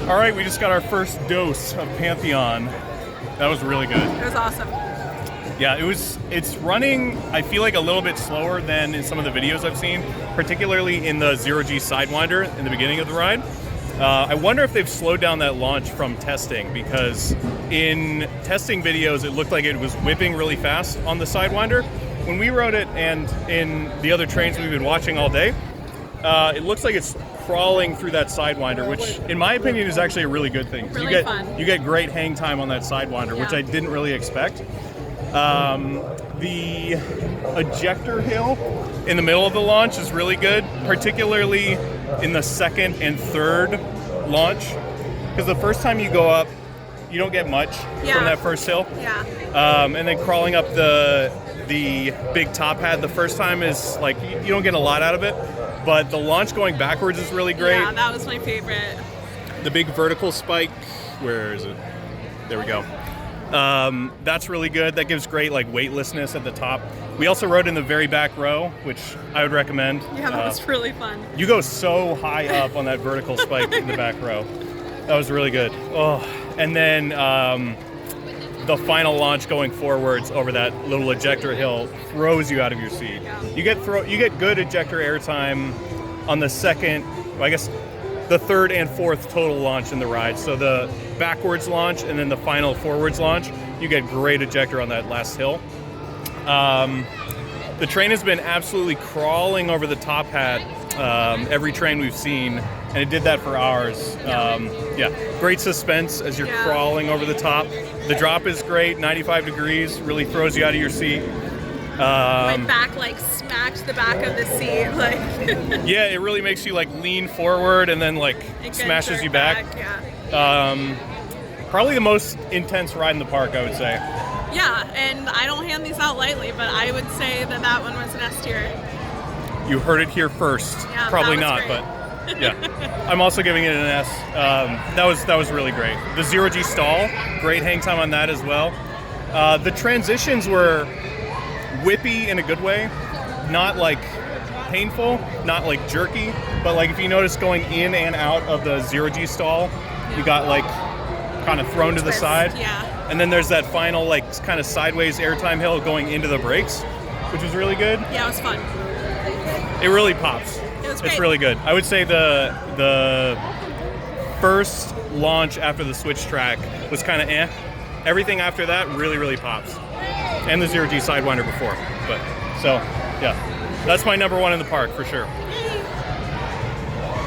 All right, we just got our first dose of Pantheon. That was really good. It was awesome. Yeah, it's running, I feel like, a little bit slower than in some of the videos I've seen, particularly in the Zero-G Sidewinder in the beginning of the ride. I wonder if they've slowed down that launch from testing, because in testing videos, it looked like it was whipping really fast on the Sidewinder. When we rode it, and in the other trains we've been watching all day, it looks like it's crawling through that Sidewinder, which, in my opinion, is actually a really good thing. Really fun. You get great hang time on that Sidewinder, which I didn't really expect. The ejector hill in the middle of the launch is really good, particularly in the second and third launch, because the first time you go up, you don't get much from that first hill. Yeah. And then crawling up the big top hat the first time is like, you don't get a lot out of it, but the launch going backwards is really great. Yeah, that was my favorite. The big vertical spike, where is it? There we go. That's really good. That gives great like weightlessness at the top. We also rode in the very back row, which I would recommend. Yeah, that was really fun. You go so high up on that vertical spike in the back row. That was really good. Oh, and then the final launch going forwards over that little ejector hill throws you out of your seat. Yeah. You get good ejector airtime on the second, well, I guess the third and fourth total launch in the ride. So the backwards launch and then the final forwards launch, you get great ejector on that last hill. The train has been absolutely crawling over the top hat every train we've seen, and it did that for ours. Great suspense as you're crawling over the top. The drop is great, 95 degrees, really throws you out of your seat. My back like smacked the back of the seat, like. Yeah, it really makes you like lean forward and then like smashes you back. Yeah. Probably the most intense ride in the park, I would say. Yeah, and I don't hand these out lightly, but I would say that one was an S tier. You heard it here first. Yeah, Probably that was not, great. but yeah. I'm also giving it an S. That was really great. The Zero-G stall, great hang time on that as well. The transitions were whippy in a good way, not like painful, not like jerky, but like if you notice going in and out of the Zero-G stall, you got like kind of thrown to the side. Yeah. And then there's that final like kind of sideways airtime hill going into the brakes, which was really good. Yeah, it was fun. It really pops. It was great. It's really good. I would say the first launch after the switch track was kind of eh. Everything after that really, really pops. And the Zero-G Sidewinder before. But so, yeah. That's my number one in the park for sure.